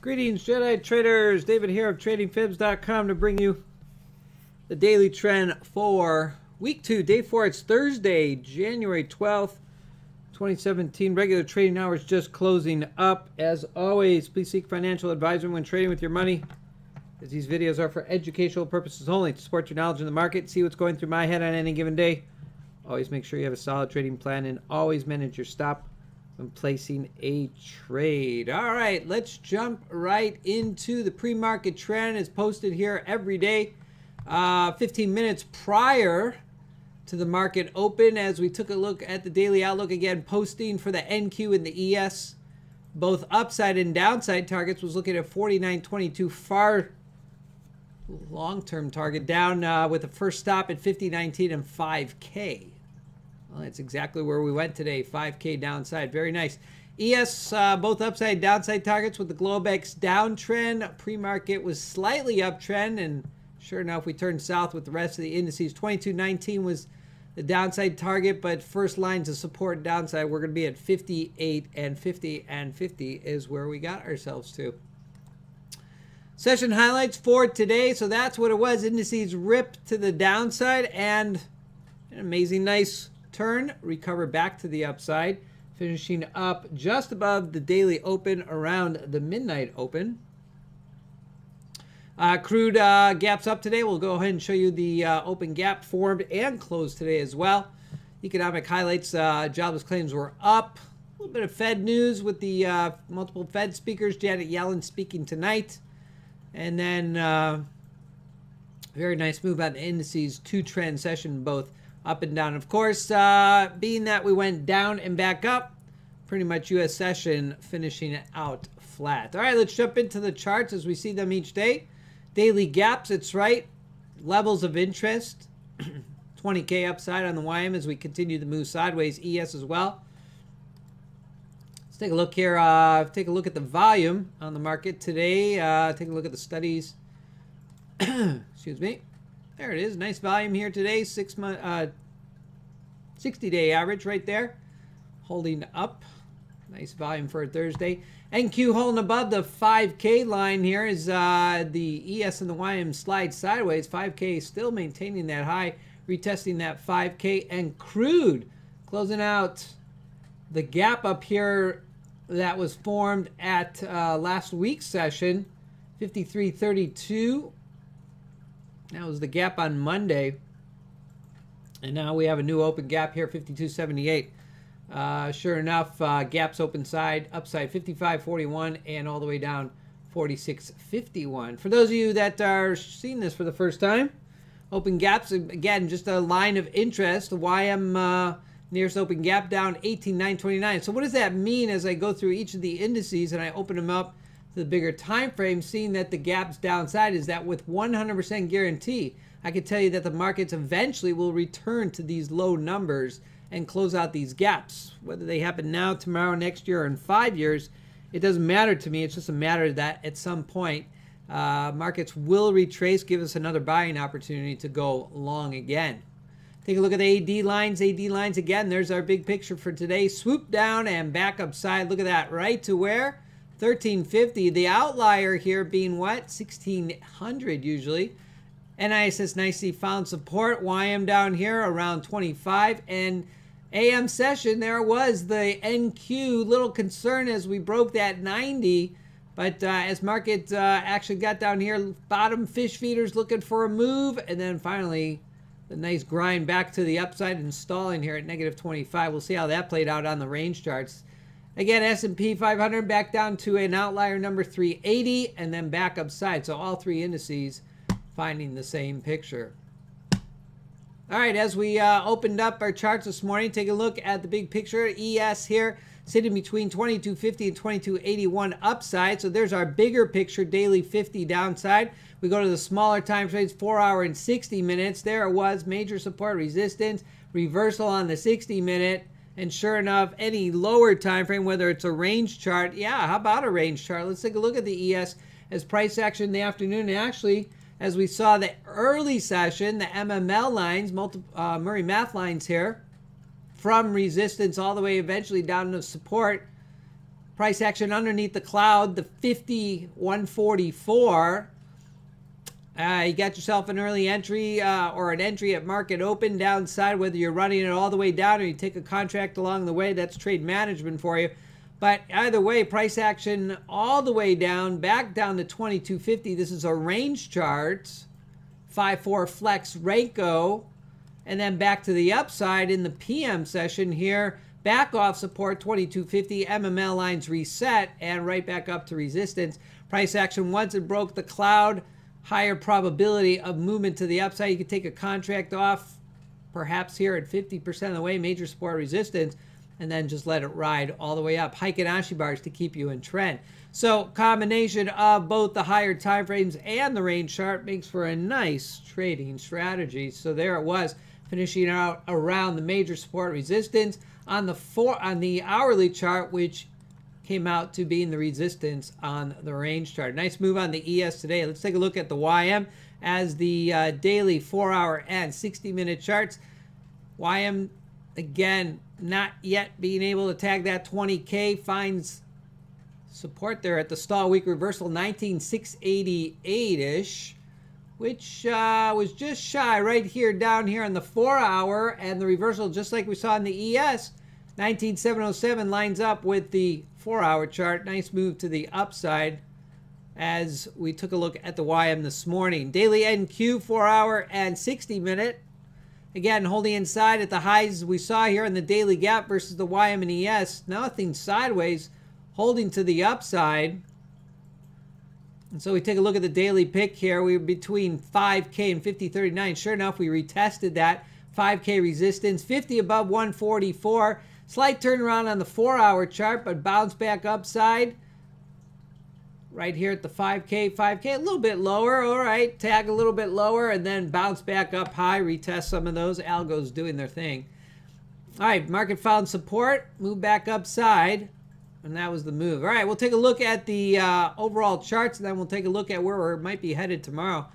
Greetings, Jedi traders. David here of TradingFibs.com to bring you the daily trend for week 2, day 4. It's Thursday, January 12th, 2017. Regular trading hours just closing up. As always, please seek financial advisement when trading with your money, as these videos are for educational purposes only, to support your knowledge in the market, see what's going through my head on any given day. Always make sure you have a solid trading plan and always manage your stop when placing a trade. All right, let's jump right into the pre-market trend. It's posted here every day, 15 minutes prior to the market open, as we took a look at the daily outlook. Again, posting for the NQ and the ES, both upside and downside targets, was looking at 49.22, far long-term target, down with the first stop at 50.19 and 5K. Well, that's exactly where we went today, 5K downside. Very nice. ES, both upside and downside targets with the Globex downtrend. Pre-market was slightly uptrend, and sure enough, we turned south with the rest of the indices. 22.19 was the downside target, but first lines of support downside, we're going to be at 58 and 50, and 50 is where we got ourselves to. Session highlights for today. So that's what it was. Indices ripped to the downside, and an amazing nice turn, recover back to the upside, finishing up just above the daily open around the midnight open. Crude gaps up today. We'll go ahead and show you the open gap formed and closed today as well. Economic highlights, jobless claims were up. A little bit of Fed news with the multiple Fed speakers. Janet Yellen speaking tonight. And then very nice move on the indices, two trend session, both up and down. Of course, being that we went down and back up, pretty much U.S. session finishing out flat. All right, let's jump into the charts as we see them each day. Daily gaps, it's right. Levels of interest, 20K upside on the YM as we continue to move sideways. ES as well. Let's take a look here. Take a look at the volume on the market today. Take a look at the studies. Excuse me. There it is. Nice volume here today. 60-day average right there. Holding up. Nice volume for a Thursday. NQ holding above the 5K line here as the ES and the YM slide sideways. 5K still maintaining that high. Retesting that 5K. And crude closing out the gap up here that was formed at last week's session. 53.32. That was the gap on Monday. And now we have a new open gap here, 52.78. Sure enough, gaps open side, upside 55.41 and all the way down 46.51. For those of you that are seeing this for the first time, open gaps, again, just a line of interest. The YM nearest open gap down 18.929. So what does that mean as I go through each of the indices and I open them up the bigger time frame, seeing that the gap's downside? Is that with 100% guarantee, I can tell you that the markets eventually will return to these low numbers and close out these gaps. Whether they happen now, tomorrow, next year, or in 5 years, it doesn't matter to me. It's just a matter that at some point, markets will retrace, give us another buying opportunity to go long again. Take a look at the AD lines. AD lines again. There's our big picture for today. Swoop down and back upside. Look at that. Right to where? 1350. The outlier here being what? 1600 usually. NISS nicely found support. YM down here around 25. And AM session, there was the NQ. Little concern as we broke that 90. But as market actually got down here, bottom fish feeders looking for a move. And then finally, the nice grind back to the upside and stalling here at negative 25. We'll see how that played out on the range charts. Again, S&P 500 back down to an outlier number 380 and then back upside. So all three indices finding the same picture. All right, as we opened up our charts this morning, take a look at the big picture. ES here sitting between 2250 and 2281 upside. So there's our bigger picture, daily 50 downside. We go to the smaller time frames, 4 hour and 60 minutes. There it was, major support, resistance, reversal on the 60 minute. And sure enough, any lower time frame, whether it's a range chart, yeah, how about a range chart? Let's take a look at the ES as price action in the afternoon. And actually, as we saw the early session, the MML lines, Murray Math lines here, from resistance all the way eventually down to support, Price action underneath the cloud, the 50-144. You got yourself an early entry or an entry at market open downside, whether you're running it all the way down or you take a contract along the way. That's trade management for you. But either way, price action all the way down, back down to 2250. This is a range chart, 5-4 flex Renko, and then back to the upside in the PM session here. Back off support 2250, MML lines reset, and right back up to resistance. Price action, once it broke the cloud, higher probability of movement to the upside. You could take a contract off, perhaps here at 50% of the way, major support resistance, and then just let it ride all the way up. Heikin-Ashi bars to keep you in trend. So combination of both the higher time frames and the range chart makes for a nice trading strategy. So there it was, finishing out around the major support resistance on the hourly chart, which came out to being the resistance on the range chart. Nice move on the ES today. Let's take a look at the YM as the daily 4-hour and 60-minute charts. YM, again, not yet being able to tag that 20K, finds support there at the stall week reversal, 19,688-ish, which was just shy right here, down here on the 4-hour, and the reversal, just like we saw in the ES, 19,707 lines up with the 4-hour chart. Nice move to the upside as we took a look at the YM this morning. Daily NQ 4-hour and 60-minute. Again, holding inside at the highs we saw here in the daily gap versus the YM and ES. Nothing sideways, holding to the upside. And so we take a look at the daily pick here. We were between 5K and 50.39. Sure enough, we retested that 5K resistance. 50 above 144. Slight turnaround on the 4-hour chart, but bounce back upside. Right here at the 5K, a little bit lower. All right, tag a little bit lower and then bounce back up high, retest some of those. Algos doing their thing. All right, market found support, move back upside, and that was the move. All right, we'll take a look at the overall charts, and then we'll take a look at where we might be headed tomorrow.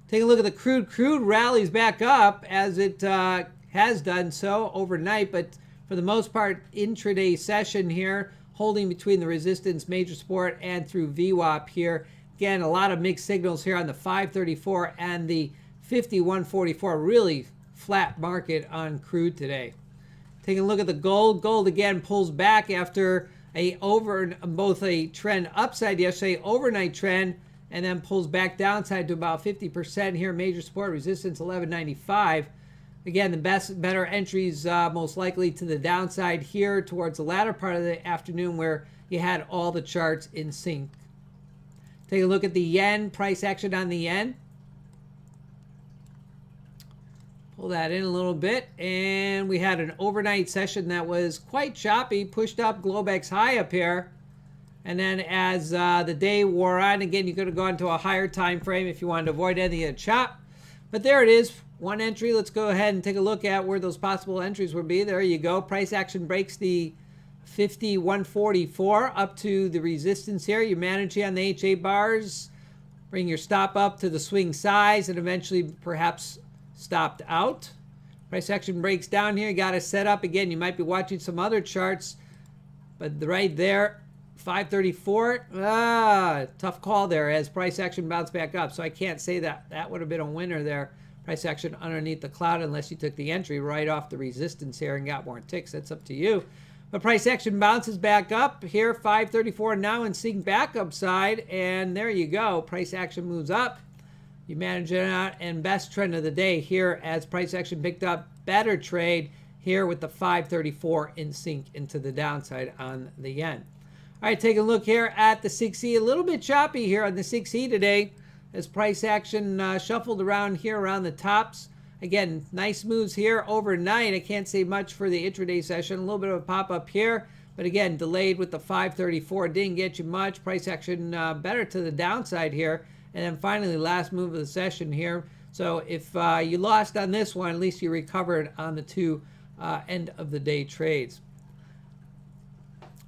Take a look at the crude. Crude rallies back up as it has done so overnight, but for the most part, intraday session here, holding between the resistance, major support, and through VWAP here. Again, a lot of mixed signals here on the 534 and the 50-144. Really flat market on crude today. Taking a look at the gold. Gold again pulls back after both a trend upside yesterday, overnight trend, and then pulls back downside to about 50% here. Major support resistance 1195. Again, the better entries most likely to the downside here towards the latter part of the afternoon where you had all the charts in sync. Take a look at the yen, price action on the yen. Pull that in a little bit, and we had an overnight session that was quite choppy, pushed up Globex high up here. And then as the day wore on, again, you could have gone to a higher time frame if you wanted to avoid any of the chop. But there it is. One entry. Let's go ahead and take a look at where those possible entries would be. There you go. Price action breaks the 50-144 up to the resistance here. You manage on the HA bars. Bring your stop up to the swing size and eventually perhaps stopped out. Price action breaks down here. You got to set up. Again, you might be watching some other charts, but right there, 534. Tough call there as price action bounced back up. So I can't say that that would have been a winner there. Price action underneath the cloud unless you took the entry right off the resistance here and got more ticks. That's up to you. But price action bounces back up here, 534 now, and seeing back upside. And there you go. Price action moves up. You manage it out, and best trend of the day here as price action picked up. Better trade here with the 534 in sync into the downside on the yen. All right, take a look here at the 6E. A little bit choppy here on the 6E today as price action shuffled around here around the tops. Again, nice moves here overnight. I can't say much for the intraday session. A little bit of a pop-up here, but again, delayed with the 534. Didn't get you much. Price action better to the downside here. And then finally, last move of the session here. So if you lost on this one, at least you recovered on the two end of the day trades.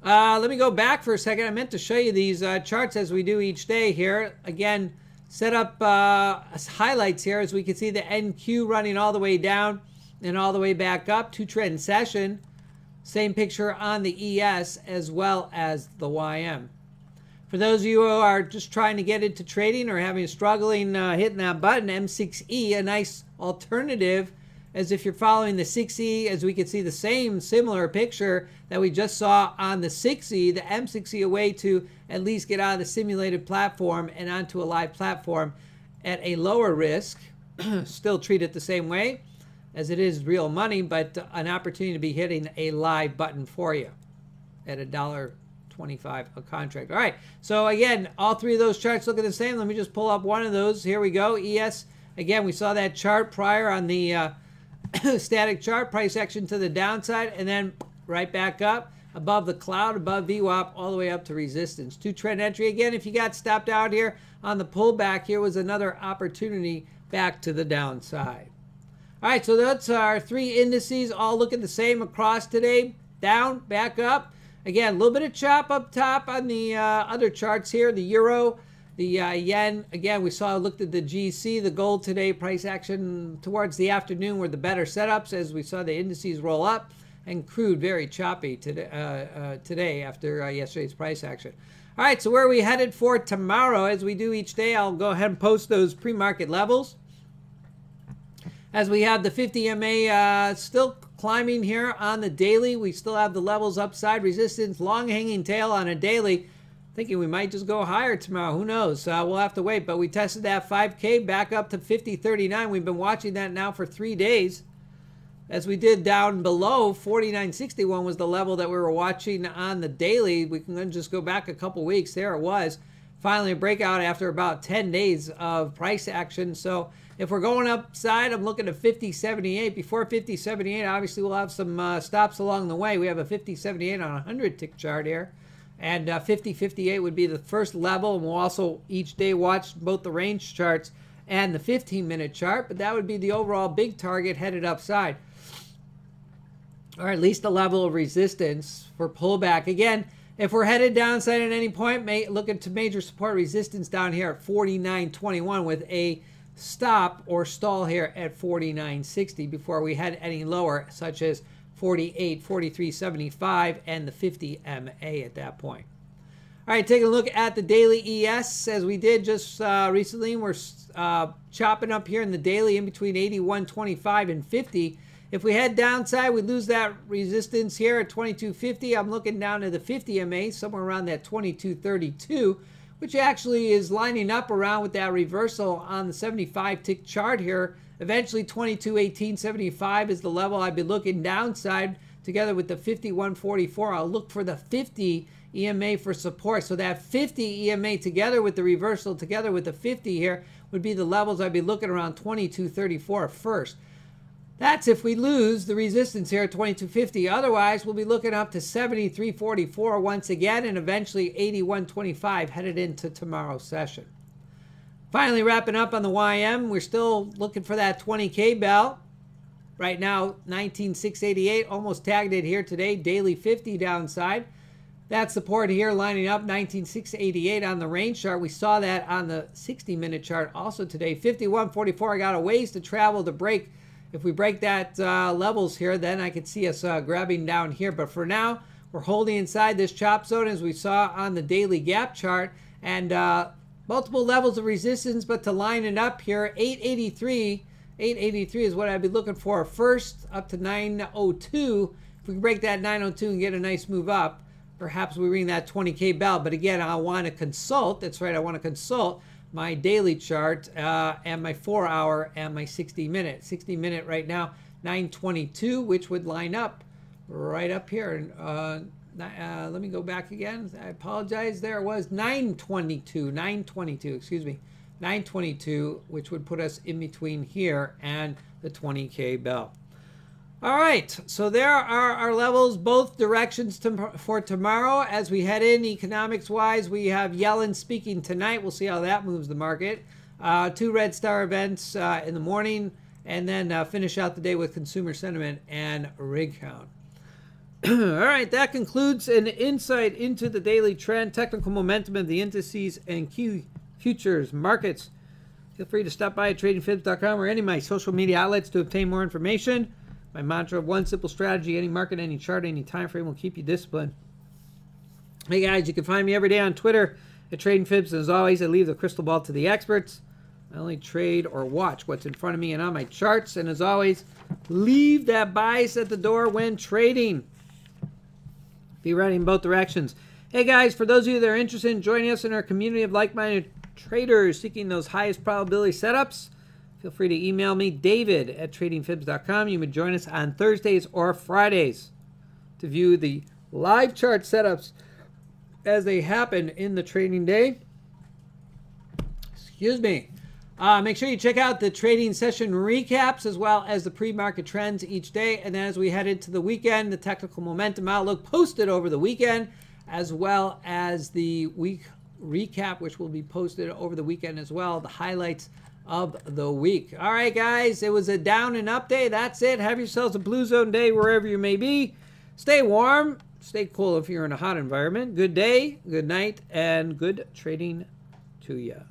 Let me go back for a second. I meant to show you these charts as we do each day here. Again, set up highlights here as we can see the NQ running all the way down and all the way back up. Two trend session. Same picture on the ES as well as the YM. For those of you who are just trying to get into trading or having a struggling hitting that button, M6E, a nice alternative, as if you're following the 6E, as we can see the same similar picture that we just saw on the 6E, the M6E, a way to at least get out of the simulated platform and onto a live platform at a lower risk. Still treat it the same way as it is real money, but an opportunity to be hitting a live button for you at $1.25 a contract. All right, so again, all three of those charts look the same. Let me just pull up one of those. Here we go. ES, again, we saw that chart prior on the static chart, price action to the downside, and then right back up above the cloud, above VWAP, all the way up to resistance. Two trend entry. Again, if you got stopped out here on the pullback, here was another opportunity back to the downside. All right, so that's our three indices, all looking the same across today. Down, back up. Again, a little bit of chop up top on the other charts here. The euro, the yen. Again, we looked at the GC, the gold today. Price action towards the afternoon were the better setups as we saw the indices roll up. And crude very choppy today after yesterday's price action. All right, so where are we headed for tomorrow? As we do each day, I'll go ahead and post those pre-market levels. As we have the 50 MA still climbing here on the daily. We still have the levels upside, resistance, long hanging tail on a daily. Thinking we might just go higher tomorrow. Who knows? We'll have to wait. But we tested that 5K back up to 50.39. We've been watching that now for 3 days. As we did down below, 49.61 was the level that we were watching on the daily. We can just go back a couple weeks. There it was. Finally a breakout after about 10 days of price action. So if we're going upside, I'm looking at 50.78. Before 50.78, obviously we'll have some stops along the way. We have a 50.78 on a 100-tick chart here. And 50.58 would be the first level. And we'll also each day watch both the range charts and the 15-minute chart. But that would be the overall big target headed upside, or at least a level of resistance for pullback. Again, if we're headed downside at any point, look at major support resistance down here at 49.21 with a stop or stall here at 49.60 before we head any lower, such as 48, 43.75 and the 50 MA at that point. All right, taking a look at the daily ES as we did just recently. We're chopping up here in the daily in between 81.25 and 50. If we head downside, we lose that resistance here at 22.50. I'm looking down to the 50 MA, somewhere around that 22.32, which actually is lining up around with that reversal on the 75-tick chart here. Eventually, 22.1875 is the level I'd be looking downside together with the 51.44. I'll look for the 50 EMA for support. So that 50 EMA together with the reversal, together with the 50 here, would be the levels I'd be looking around 22.34 first. That's if we lose the resistance here at 22.50. Otherwise, we'll be looking up to 73.44 once again and eventually 81.25 headed into tomorrow's session. Finally, wrapping up on the YM, we're still looking for that 20K bell. Right now, 19,688, almost tagged it here today. Daily 50 downside. That support here lining up 19,688 on the range chart. We saw that on the 60-minute chart also today. 51.44, I got a ways to travel to break. If we break that levels here, then I could see us grabbing down here. But for now, we're holding inside this chop zone as we saw on the daily gap chart. And multiple levels of resistance, but to line it up here, 883 is what I'd be looking for first, up to 902. If we can break that 902 and get a nice move up, perhaps we ring that 20K bell. But again, I want to consult. That's right, I want to consult my daily chart and my 4-hour and my 60-minute. 60-minute right now, 922, which would line up right up here. Let me go back again. I apologize. There it was 922, excuse me. 922, which would put us in between here and the 20K bell. All right, so there are our levels, both directions for tomorrow. As we head in economics-wise, we have Yellen speaking tonight. We'll see how that moves the market. 2 Red Star events in the morning, and then finish out the day with consumer sentiment and rig count. All right, that concludes an insight into the daily trend, technical momentum of the indices and key futures markets. Feel free to stop by at tradingfibs.com or any of my social media outlets to obtain more information. My mantra: one simple strategy, any market, any chart, any time frame will keep you disciplined. Hey guys, you can find me every day on Twitter at Trading Fibs. As always, I leave the crystal ball to the experts. I only trade or watch what's in front of me and on my charts. And as always, leave that bias at the door when trading. Be ready in both directions. Hey guys, for those of you that are interested in joining us in our community of like-minded traders seeking those highest probability setups, feel free to email me, david@tradingfibs.com. You may join us on Thursdays or Fridays to view the live chart setups as they happen in the trading day. Excuse me. Make sure you check out the trading session recaps as well as the pre-market trends each day. And then as we head into the weekend, the technical momentum outlook posted over the weekend, as well as the week recap, which will be posted over the weekend as well, the highlights of the week. All right, guys, it was a down and up day. That's it. Have yourselves a blue zone day wherever you may be. Stay warm. Stay cool if you're in a hot environment. Good day, good night, and good trading to you.